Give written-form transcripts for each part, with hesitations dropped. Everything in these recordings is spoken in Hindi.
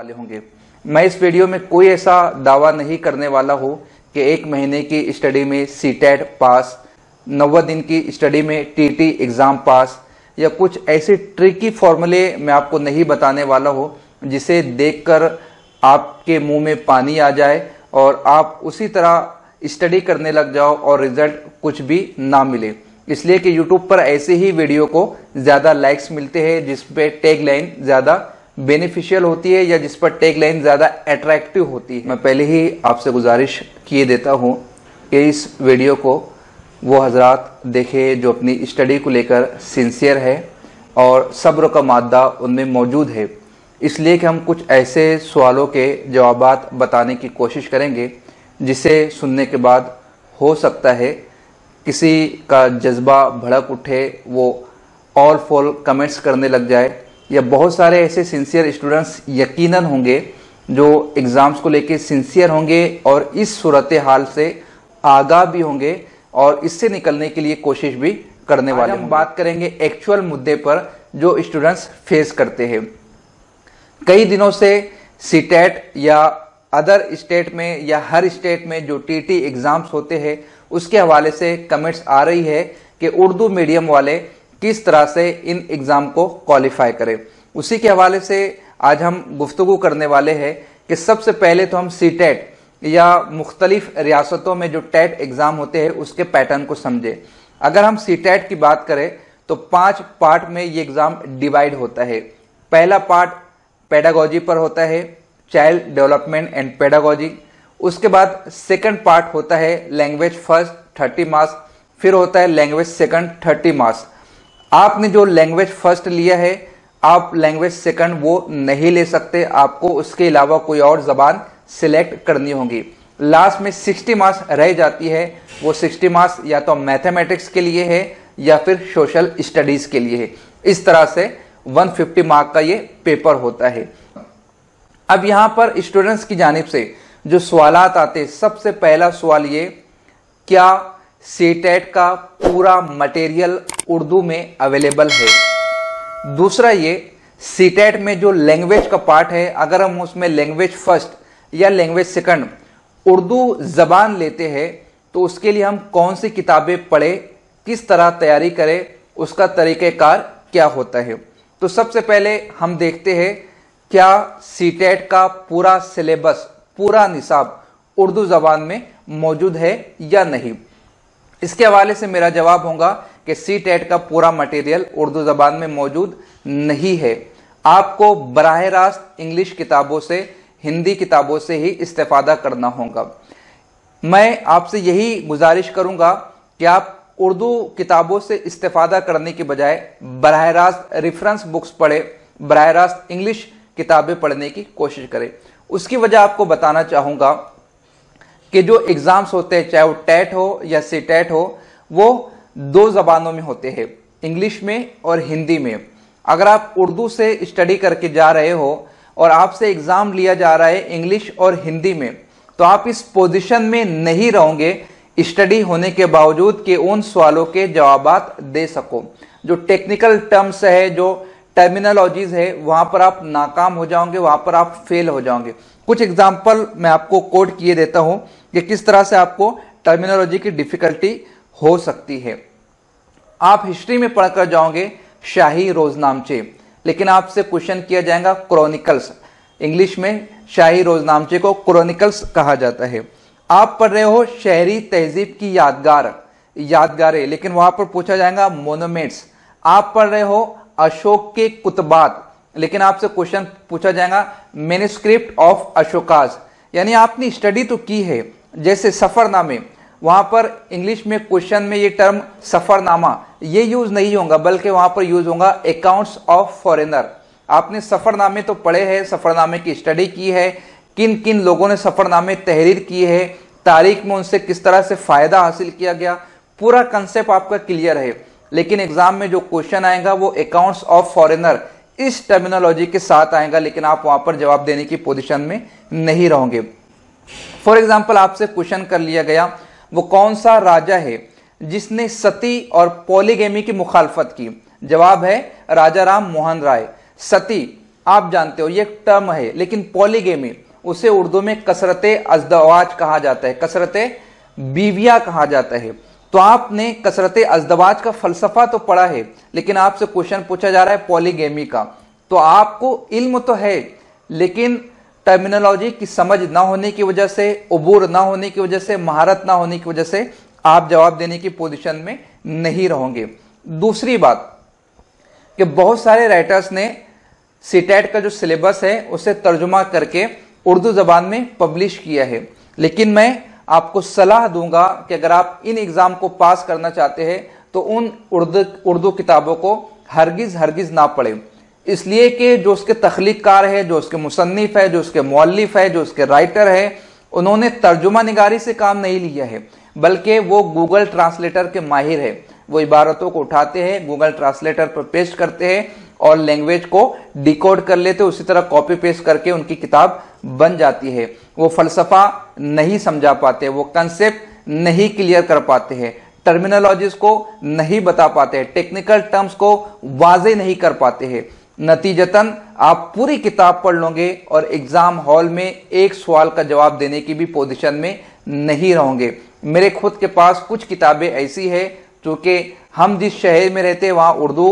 वाले होंगे। मैं इस वीडियो में कोई ऐसा दावा नहीं करने वाला हूँ कि 1 महीने की स्टडी में सीटेट पास, 90 दिन की स्टडी में टीटी एग्जाम पास, या कुछ ऐसे ट्रिकी फॉर्मूले मैं आपको नहीं बताने वाला हूँ जिसे देखकर आपके मुंह में पानी आ जाए और आप उसी तरह स्टडी करने लग जाओ और रिजल्ट कुछ भी ना मिले। इसलिए कि YouTube पर ऐसे ही वीडियो को ज्यादा लाइक्स मिलते हैं जिस पे टैग लाइन ज्यादा बेनिफिशियल होती है या जिस पर टैग लाइन ज्यादा अट्रैक्टिव होती है। मैं पहले ही आपसे गुजारिश किए देता हूं कि इस वीडियो को वो हजरात देखे जो अपनी स्टडी को लेकर सिंसियर है और सब्र का मादा उनमें मौजूद है। इसलिए कि हम कुछ ऐसे सवालों के जवाबात बताने की कोशिश करेंगे जिसे सुनने के बाद हो सकता है किसी का जज्बा भड़क उठे, वो ऑल फॉल कमेंट्स करने लग जाए, या बहुत सारे ऐसे सिंसियर स्टूडेंट्स यकीनन होंगे जो एग्जाम्स को लेके सिंसियर होंगे और इस सूरत हाल से आगाह भी होंगे और इससे निकलने के लिए कोशिश भी करने वाले। हम बात करेंगे एक्चुअल मुद्दे पर जो स्टूडेंट्स फेस करते हैं। कई दिनों से सीटेट या अदर स्टेट में या हर स्टेट में जो टीटी एग्जाम्स होते हैं उसके हवाले से कमेंट्स आ रही है कि उर्दू मीडियम वाले किस तरह से इन एग्जाम को क्वालिफाई करें। उसी के हवाले से आज हम गुफ्तगू करने वाले हैं कि सबसे पहले तो हम सीटेट या मुख्तलिफ रियासतों में जो टेट एग्जाम होते हैं उसके पैटर्न को समझें। अगर हम सीटेट की बात करें तो 5 पार्ट में ये एग्जाम डिवाइड होता है। पहला पार्ट पेडागोजी पर होता है, चाइल्ड डेवलपमेंट एंड पेडागोजी। उसके बाद सेकंड पार्ट होता है लैंग्वेज फर्स्ट 30 मार्क्स, फिर होता है लैंग्वेज सेकंड 30 मार्क्स। आपने जो लैंग्वेज फर्स्ट लिया है आप लैंग्वेज सेकंड वो नहीं ले सकते, आपको उसके अलावा कोई और जबान सिलेक्ट करनी होगी। लास्ट में 60 मार्क्स रह जाती है, वो 60 मार्क्स या तो मैथमेटिक्स के लिए है या फिर सोशल स्टडीज के लिए है। इस तरह से 150 मार्क का ये पेपर होता है। अब यहां पर स्टूडेंट्स की जानिब से जो सवालात आते, सबसे पहला सवाल ये, क्या सीटेट का पूरा मटेरियल उर्दू में अवेलेबल है? दूसरा ये, सीटेट में जो लैंग्वेज का पार्ट है अगर हम उसमें लैंग्वेज फर्स्ट या लैंग्वेज सेकंड उर्दू जबान लेते हैं तो उसके लिए हम कौन सी किताबें पढ़े, किस तरह तैयारी करें, उसका तरीक़ेकार क्या होता है। तो सबसे पहले हम देखते हैं क्या सीटेट का पूरा सिलेबस, पूरा निसाब उर्दू जबान में मौजूद है या नहीं। इसके हवाले से मेरा जवाब होगा कि सीटेट का पूरा मटेरियल उर्दू जबान में मौजूद नहीं है। आपको बराह रास्त इंग्लिश किताबों से, हिंदी किताबों से ही इस्तेफादा करना होगा। मैं आपसे यही गुजारिश करूंगा कि आप उर्दू किताबों से इस्तेफादा करने की बजाय बराह रास्त रेफरेंस बुक्स पढ़े, बराह रास्त इंग्लिश किताबें पढ़ने की कोशिश करें। उसकी वजह आपको बताना चाहूंगा कि जो एग्जाम्स होते हैं चाहे वो टेट हो या सीटेट हो, वो 2 जबानों में होते हैं, इंग्लिश में और हिंदी में। अगर आप उर्दू से स्टडी करके जा रहे हो और आपसे एग्जाम लिया जा रहा है इंग्लिश और हिंदी में, तो आप इस पोजीशन में नहीं रहोगे स्टडी होने के बावजूद कि उन सवालों के जवाबात दे सको। जो टेक्निकल टर्म्स है, जो टर्मिनोलॉजीज है, वहां पर आप नाकाम हो जाओगे, वहां पर आप फेल हो जाओगे। कुछ एग्जाम्पल मैं आपको कोट किए देता हूं कि किस तरह से आपको टर्मिनोलॉजी की डिफिकल्टी हो सकती है। आप हिस्ट्री में पढ़कर जाओगे शाही रोजनामचे, लेकिन आपसे क्वेश्चन किया जाएगा क्रॉनिकल्स। इंग्लिश में शाही रोजनामचे को क्रॉनिकल्स कहा जाता है। आप पढ़ रहे हो शहरी तहजीब की यादगारें, लेकिन वहां पर पूछा जाएगा मोनूमेंट्स। आप पढ़ रहे हो अशोक के कुतबात, लेकिन आपसे क्वेश्चन पूछा जाएगा मैन्युस्क्रिप्ट ऑफ अशोकाज। यानी आपने स्टडी तो की है, जैसे सफरनामे, वहां पर इंग्लिश में क्वेश्चन में ये टर्म सफरनामा ये यूज नहीं होगा, बल्कि वहां पर यूज होगा अकाउंट्स ऑफ फॉरेनर। आपने सफरनामे तो पढ़े हैं, सफरनामे की स्टडी की है, किन किन लोगों ने सफरनामे तहरीर किए है, तारीख में उनसे किस तरह से फायदा हासिल किया गया, पूरा कंसेप्ट आपका क्लियर है। लेकिन एग्जाम में जो क्वेश्चन आएगा वो अकाउंट्स ऑफ फॉरेनर इस टर्मिनोलॉजी के साथ आएगा, लेकिन आप वहां पर जवाब देने की पोजीशन में नहीं रहोगे। फॉर एग्जाम्पल आपसे क्वेश्चन कर लिया गया, वो कौन सा राजा है जिसने सती और पॉलीगेमी की मुखालफत की? जवाब है राजा राम मोहन राय। सती आप जानते हो ये एक टर्म है, लेकिन पॉलीगेमी उसे उर्दू में कसरते अज़दवाज कहा जाता है, कसरते बीवियां कहा जाता है। तो आपने कसरते अज़दवाज का फलसफा तो पढ़ा है, लेकिन आपसे क्वेश्चन पूछा जा रहा है पॉलीगेमी का। तो आपको इल्म तो है, लेकिन टर्मिनोलॉजी की समझ ना होने की वजह से, उबूर ना होने की वजह से, महारत ना होने की वजह से आप जवाब देने की पोजीशन में नहीं रहोगे। दूसरी बात कि बहुत सारे राइटर्स ने सीटेट का जो सिलेबस है उसे तर्जुमा करके उर्दू जबान में पब्लिश किया है, लेकिन मैं आपको सलाह दूंगा कि अगर आप इन एग्जाम को पास करना चाहते हैं तो उन उर्दू किताबों को हरगिज ना पढ़ें, इसलिए कि जो उसके तख्लीककार है, जो उसके मुसन्निफ है, जो उसके मौलिफ है, जो उसके राइटर है, उन्होंने तर्जुमा निगारी से काम नहीं लिया है, बल्कि वो गूगल ट्रांसलेटर के माहिर है। वो इबारतों को उठाते हैं, गूगल ट्रांसलेटर पर पेस्ट करते हैं और लैंग्वेज को डिकोड कर लेते हैं, उसी तरह कॉपी पेस्ट करके उनकी किताब बन जाती है। वो फलसफा नहीं समझा पाते, वो कंसेप्ट नहीं क्लियर कर पाते हैं, टर्मिनोलॉजीज को नहीं बता पाते हैं, टेक्निकल टर्म्स को वाजे नहीं कर पाते हैं। नतीजतन आप पूरी किताब पढ़ लोगे और एग्जाम हॉल में एक सवाल का जवाब देने की भी पोजीशन में नहीं रहोगे। मेरे खुद के पास कुछ किताबें ऐसी है, क्योंकि हम जिस शहर में रहते हैं वहां उर्दू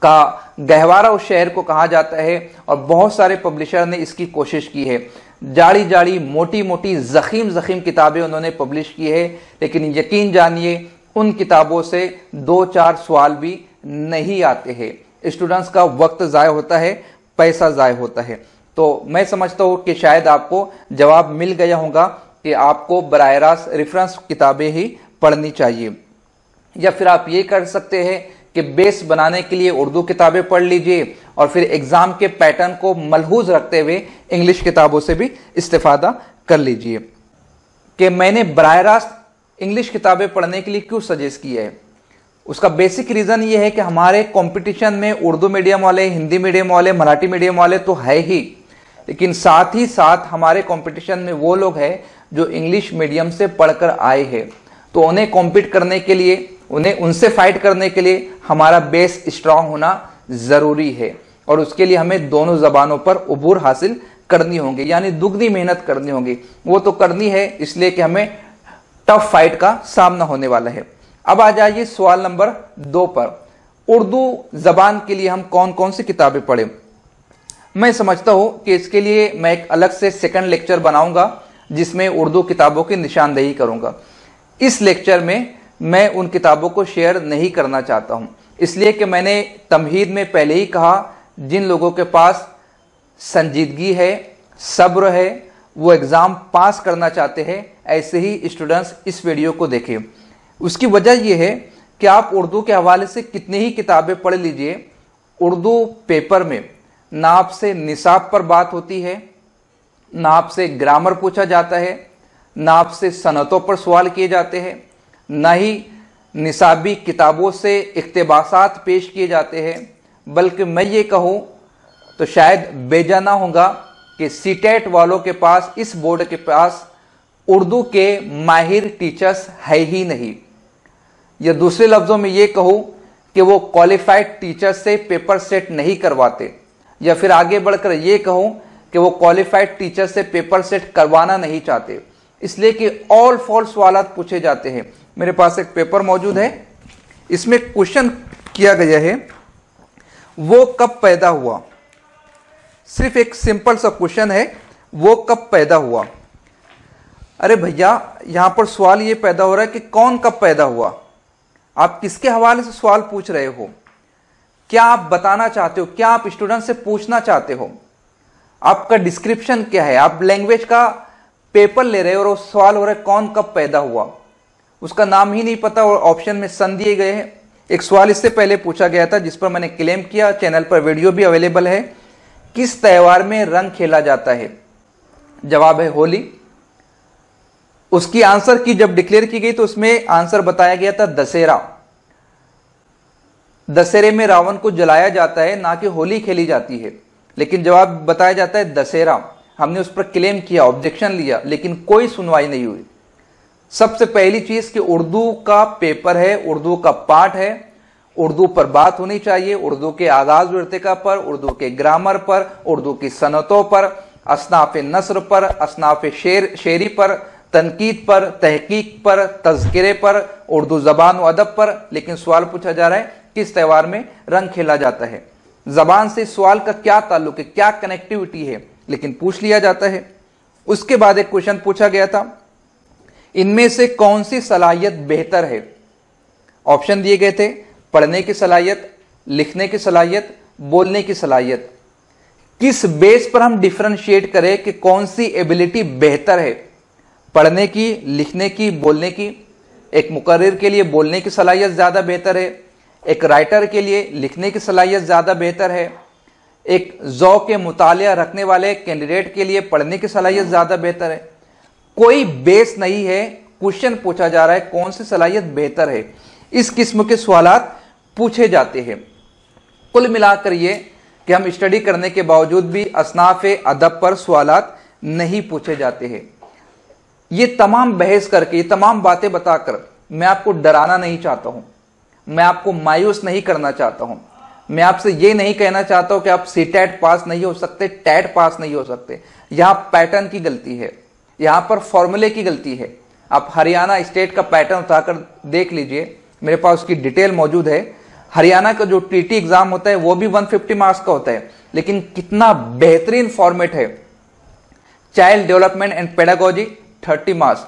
का गहवारा उस शहर को कहा जाता है, और बहुत सारे पब्लिशर ने इसकी कोशिश की है। जाड़ी जाड़ी मोटी मोटी जखीम किताबें उन्होंने पब्लिश की है, लेकिन यकीन जानिए उन किताबों से 2-4 सवाल भी नहीं आते हैं। स्टूडेंट्स का वक्त ज़ाय होता है, पैसा ज़ाय होता है। तो मैं समझता हूँ कि शायद आपको जवाब मिल गया होगा कि आपको बराह रास्त रेफरेंस किताबें ही पढ़नी चाहिए, या फिर आप ये कर सकते हैं कि बेस बनाने के लिए उर्दू किताबें पढ़ लीजिए और फिर एग्जाम के पैटर्न को मलहूज रखते हुए इंग्लिश किताबों से भी इस्तेफादा कर लीजिए। कि मैंने बराह रास्त इंग्लिश किताबें पढ़ने के लिए क्यों सजेस्ट किया है, उसका बेसिक रीजन ये है कि हमारे कंपटीशन में उर्दू मीडियम वाले, हिंदी मीडियम वाले, मराठी मीडियम वाले तो है ही, लेकिन साथ ही साथ हमारे कंपटीशन में वो लोग हैं जो इंग्लिश मीडियम से पढ़कर आए हैं। तो उन्हें कॉम्पीट करने के लिए, उन्हें उनसे फाइट करने के लिए हमारा बेस स्ट्रांग होना जरूरी है, और उसके लिए हमें दोनों जबानों पर उबूर हासिल करनी होगी, यानी दुगनी मेहनत करनी होगी। वो तो करनी है इसलिए कि हमें टफ फाइट का सामना होने वाला है। अब आ जाइए सवाल नंबर 2 पर, उर्दू जबान के लिए हम कौन कौन सी किताबें पढ़ें। मैं समझता हूं कि इसके लिए मैं एक अलग से सेकंड लेक्चर बनाऊंगा जिसमें उर्दू किताबों की निशानदेही करूंगा। इस लेक्चर में मैं उन किताबों को शेयर नहीं करना चाहता हूं, इसलिए कि मैंने तमहीद में पहले ही कहा, जिन लोगों के पास संजीदगी है, सब्र है, वो एग्जाम पास करना चाहते हैं, ऐसे ही स्टूडेंट्स इस वीडियो को देखें। उसकी वजह यह है कि आप उर्दू के हवाले से कितनी ही किताबें पढ़ लीजिए, उर्दू पेपर में ना आपसे निसाब पर बात होती है, ना आपसे ग्रामर पूछा जाता है, ना आपसे सनतों पर सवाल किए जाते हैं, ना ही निसाबी किताबों से इक्तबासात पेश किए जाते हैं। बल्कि मैं ये कहूँ तो शायद बेजाना होगा कि सीटेट वालों के पास, इस बोर्ड के पास उर्दू के माहिर टीचर्स है ही नहीं, या दूसरे लफ्जों में ये कहूँ कि वो क्वालिफाइड टीचर से पेपर सेट नहीं करवाते, या फिर आगे बढ़कर ये कहूँ कि वो क्वालिफाइड टीचर से पेपर सेट करवाना नहीं चाहते, इसलिए कि ऑल फॉल्स सवालात पूछे जाते हैं। मेरे पास एक पेपर मौजूद है, इसमें क्वेश्चन किया गया है, वो कब पैदा हुआ। सिर्फ एक सिंपल सा क्वेश्चन है, वो कब पैदा हुआ। अरे भैया, यहां पर सवाल ये पैदा हो रहा है कि कौन कब पैदा हुआ। आप किसके हवाले से सवाल पूछ रहे हो, क्या आप बताना चाहते हो, क्या आप स्टूडेंट से पूछना चाहते हो, आपका डिस्क्रिप्शन क्या है। आप लैंग्वेज का पेपर ले रहे हो और सवाल हो रहा है कौन कब पैदा हुआ, उसका नाम ही नहीं पता और ऑप्शन में सन दिए गए हैं। एक सवाल इससे पहले पूछा गया था जिस पर मैंने क्लेम किया, चैनल पर वीडियो भी अवेलेबल है, किस त्योहार में रंग खेला जाता है। जवाब है होली। उसकी आंसर की जब डिक्लेयर की गई तो उसमें आंसर बताया गया था दशहरा। दशहरे में रावण को जलाया जाता है, ना कि होली खेली जाती है, लेकिन जवाब बताया जाता है दशहरा। हमने उस पर क्लेम किया, ऑब्जेक्शन लिया, लेकिन कोई सुनवाई नहीं हुई। सबसे पहली चीज कि उर्दू का पेपर है, उर्दू का पाठ है, उर्दू पर बात होनी चाहिए, उर्दू के आगाज व इर्तिका पर, उर्दू के ग्रामर पर, उर्दू की सनतों पर, असनाफ नस्र पर, असनाफ शेरी पर, तनकीद पर, तहकीक पर, तज़किरे पर, उर्दू जबान व अदब पर। लेकिन सवाल पूछा जा रहा है किस त्यौहार में रंग खेला जाता है। जबान से सवाल का क्या ताल्लुक है, क्या कनेक्टिविटी है, लेकिन पूछ लिया जाता है। उसके बाद एक क्वेश्चन पूछा गया था, इनमें से कौन सी सलाहियत बेहतर है। ऑप्शन दिए गए थे, पढ़ने की सलाहियत, लिखने की सलाहियत, बोलने की सलाहियत। किस बेस पर हम डिफरेंशिएट करें कि कौन सी एबिलिटी बेहतर है, पढ़ने की, लिखने की, बोलने की। एक मुकर्रिर के लिए बोलने की सलाहियत ज्यादा बेहतर है, एक राइटर के लिए लिखने की सलाहियत ज्यादा बेहतर है, एक ज़ौक़ मुतालिया रखने वाले कैंडिडेट के लिए पढ़ने की सलाहियत ज्यादा बेहतर है। कोई बेस नहीं है, क्वेश्चन पूछा जा रहा है कौन सी सलाहियत बेहतर है। इस किस्म के सवालात पूछे जाते हैं। कुल मिलाकर ये कि हम स्टडी करने के बावजूद भी असनाफ अदब पर सवालात नहीं पूछे जाते हैं। ये तमाम बहस करके, ये तमाम बातें बताकर मैं आपको डराना नहीं चाहता हूं, मैं आपको मायूस नहीं करना चाहता हूं। मैं आपसे ये नहीं कहना चाहता हूं कि आप सीटेट पास नहीं हो सकते, टेट पास नहीं हो सकते। यहां पैटर्न की गलती है, यहां पर फॉर्मूले की गलती है। आप हरियाणा स्टेट का पैटर्न उठाकर देख लीजिए, मेरे पास उसकी डिटेल मौजूद है। हरियाणा का जो टीटी एग्जाम होता है वो भी 150 मार्क्स का होता है, लेकिन कितना बेहतरीन फॉर्मेट है। Child development and pedagogy 30 marks,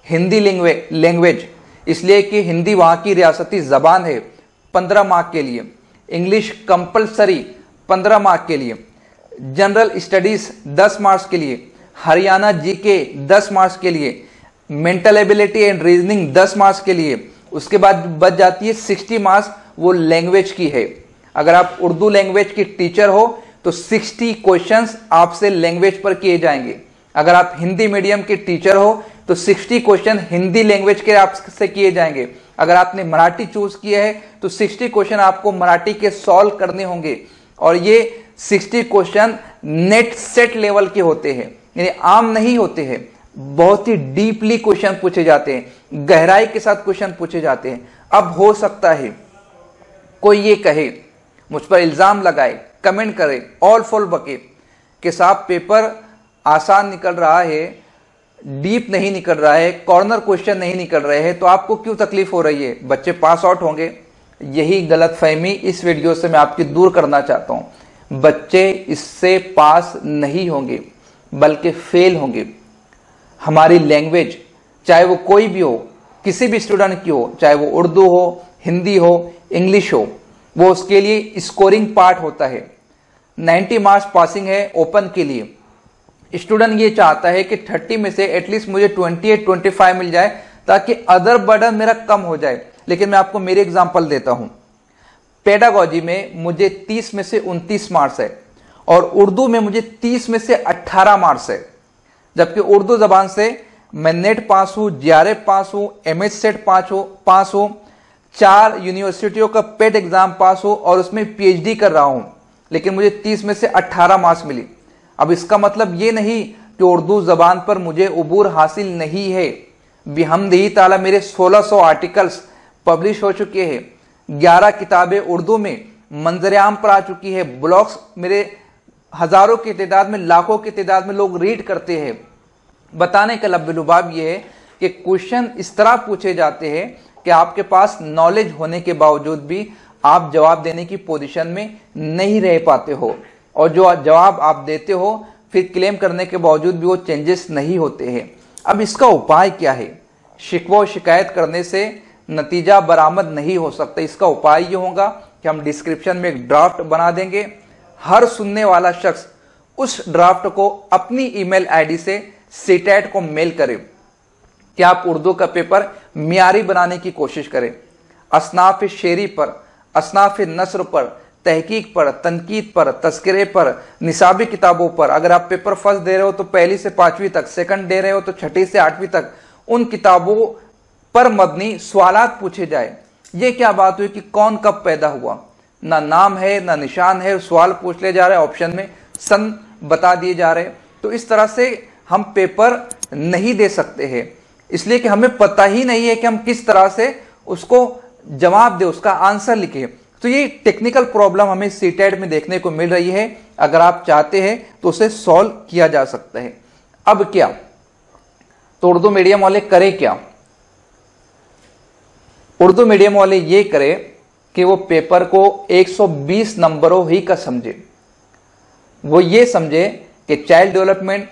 Hindi language इसलिए कि हिंदी वहां की रियासती जबान है 15 मार्क के लिए, इंग्लिश कंपलसरी 15 मार्क के लिए, जनरल स्टडीज 10 मार्क्स के लिए, हरियाणा जीके 10 मार्क्स के लिए, mental ability and reasoning 10 marks के लिए। उसके बाद बच जाती है 60 मार्क्स, वो लैंग्वेज की है। अगर आप उर्दू लैंग्वेज की टीचर हो तो 60 क्वेश्चंस आपसे लैंग्वेज पर किए जाएंगे। अगर आप हिंदी मीडियम के टीचर हो तो 60 क्वेश्चन हिंदी लैंग्वेज के आपसे किए जाएंगे। अगर आपने मराठी चूज किया है तो 60 क्वेश्चन आपको मराठी के सॉल्व करने होंगे, और ये 60 क्वेश्चन नेट सेट लेवल के होते हैं, यानी आम नहीं होते हैं। बहुत ही डीपली क्वेश्चन पूछे जाते हैं, गहराई के साथ क्वेश्चन पूछे जाते हैं। अब हो सकता है कोई ये कहे, मुझ पर इल्जाम लगाए, कमेंट करे, ऑल फॉल बके कि साहब पेपर आसान निकल रहा है, डीप नहीं निकल रहा है, कॉर्नर क्वेश्चन नहीं निकल रहे हैं, तो आपको क्यों तकलीफ हो रही है, बच्चे पास आउट होंगे। यही गलतफहमी इस वीडियो से मैं आपकी दूर करना चाहता हूं। बच्चे इससे पास नहीं होंगे बल्कि फेल होंगे। हमारी लैंग्वेज चाहे वो कोई भी हो, किसी भी स्टूडेंट की हो, चाहे वो उर्दू हो, हिंदी हो, इंग्लिश हो, वो उसके लिए स्कोरिंग पार्ट होता है। 90 मार्क्स पासिंग है ओपन के लिए। स्टूडेंट ये चाहता है कि 30 में से एटलीस्ट मुझे 28-25 मिल जाए ताकि अदर बर्डन मेरा कम हो जाए। लेकिन मैं आपको मेरी एग्जांपल देता हूं। पेडागोजी में मुझे 30 में से 29 मार्क्स है और उर्दू में मुझे 30 में से 18 मार्क्स है। जबकि उर्दू जबान से मैं नेट पास हूं, जीआरएफ पास हूं, एमएच सेट पास हूं, 4 यूनिवर्सिटियों का पेट एग्जाम पास हूं और उसमें पीएचडी कर रहा हूं, लेकिन मुझे 30 में से 18 मार्क्स मिली। अब इसका मतलब ये नहीं कि उर्दू जबान पर मुझे उबूर हासिल नहीं है। बिहम्दिही ताला मेरे 1600 आर्टिकल्स पब्लिश हो चुके हैं, 11 किताबें उर्दू में मंजर-ए-आम पर आ चुकी है, ब्लॉग्स मेरे हजारों की तादाद में, लाखों की तादाद में लोग रीड करते हैं। बताने का लब्बे-लुबाब ये है कि क्वेश्चन इस तरह पूछे जाते हैं कि आपके पास नॉलेज होने के बावजूद भी आप जवाब देने की पोजीशन में नहीं रह पाते हो, और जो जवाब आप देते हो फिर क्लेम करने के बावजूद भी वो चेंजेस नहीं होते हैं। अब इसका उपाय क्या है? शिकवा और शिकायत करने से नतीजा बरामद नहीं हो सकता। इसका उपाय ये होगा कि हम डिस्क्रिप्शन में एक ड्राफ्ट बना देंगे। हर सुनने वाला शख्स उस ड्राफ्ट को अपनी ईमेल आईडी से सीटेट को मेल करे कि आप उर्दू का पेपर मियारी बनाने की कोशिश करें। असनाफ शेरी पर, असनाफ नस्र पर, तहकीक पर, तनकीद पर, तस्करे पर, निसाबी किताबों पर, अगर आप पेपर फर्स्ट दे रहे हो तो पहली से 5वीं तक, सेकंड दे रहे हो तो 6ठी से 8वीं तक, उन किताबों पर मबनी सवालात पूछे जाए। ये क्या बात हुई कि कौन कब पैदा हुआ? ना नाम है, ना निशान है, सवाल पूछ ले जा रहे हैं, ऑप्शन में सन बता दिए जा रहे हैं। तो इस तरह से हम पेपर नहीं दे सकते हैं, इसलिए कि हमें पता ही नहीं है कि हम किस तरह से उसको जवाब दे, उसका आंसर लिखे। तो ये टेक्निकल प्रॉब्लम हमें सीटेट में देखने को मिल रही है। अगर आप चाहते हैं तो उसे सॉल्व किया जा सकता है। अब क्या, तो उर्दू मीडियम वाले करें क्या? उर्दू मीडियम वाले ये करें कि वो पेपर को 120 नंबरों ही का समझे। वो ये समझे कि चाइल्ड डेवलपमेंट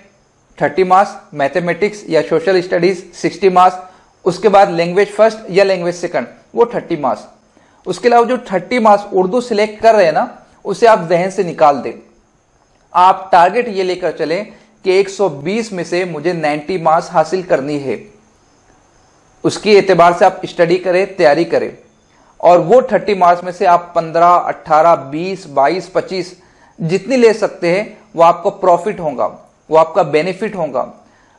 30 मार्क्स, मैथमेटिक्स या सोशल स्टडीज 60 मार्क्स, उसके बाद लैंग्वेज फर्स्ट या लैंग्वेज सेकंड वो 30 मार्क्स। उसके अलावा जो 30 मार्क्स उर्दू सिलेक्ट कर रहे हैं ना, उसे आप जहन से निकाल दें। आप टारगेट ये लेकर चले कि 120 में से मुझे 90 मार्क्स हासिल करनी है। उसकी एतबार से आप स्टडी करें, तैयारी करें, और वो 30 मार्क्स में से आप 15, 18, 20, 22, 25 जितनी ले सकते हैं वो आपको प्रॉफिट होगा, वो आपका बेनिफिट होगा।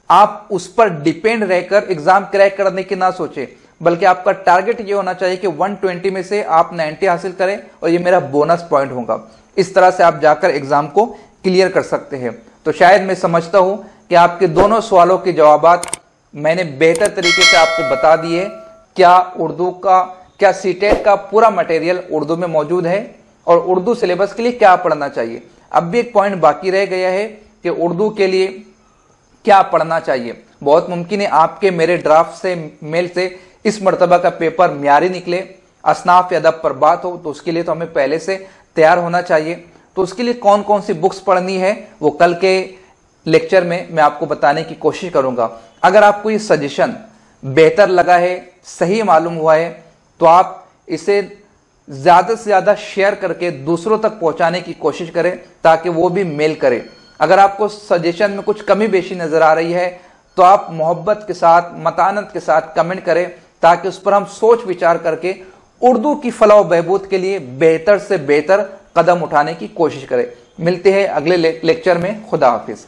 आप उस पर डिपेंड रहकर एग्जाम क्रैक करने की ना सोचे, बल्कि आपका टारगेट ये होना चाहिए कि 120 में से आप 90 हासिल करें और ये मेरा बोनस पॉइंट होगा। इस तरह से आप जाकर एग्जाम को क्लियर कर सकते हैं। तो शायद मैं समझता हूं कि आपके दोनों सवालों के जवाबात मैंने बेहतर तरीके से आपको बता दिए। क्या सीटेट का पूरा मटेरियल उर्दू में मौजूद है और उर्दू सिलेबस के लिए क्या पढ़ना चाहिए। अब भी एक पॉइंट बाकी रह गया है कि उर्दू के लिए क्या पढ़ना चाहिए। बहुत मुमकिन है आपके मेरे ड्राफ्ट से मेल से इस मर्तबा का पेपर म्यारी निकले, असनाफ या अदब पर बात हो, तो उसके लिए तो हमें पहले से तैयार होना चाहिए। तो उसके लिए कौन कौन सी बुक्स पढ़नी है वो कल के लेक्चर में मैं आपको बताने की कोशिश करूंगा। अगर आपको ये सजेशन बेहतर लगा है, सही मालूम हुआ है, तो आप इसे ज्यादा से ज्यादा शेयर करके दूसरों तक पहुंचाने की कोशिश करें ताकि वो भी मेल करें। अगर आपको सजेशन में कुछ कमी बेशी नजर आ रही है तो आप मोहब्बत के साथ, मतानत के साथ कमेंट करें ताकि उस पर हम सोच विचार करके उर्दू की फलाह व बहबूद के लिए बेहतर से बेहतर कदम उठाने की कोशिश करें। मिलते हैं अगले लेक्चर में। खुदा हाफिज।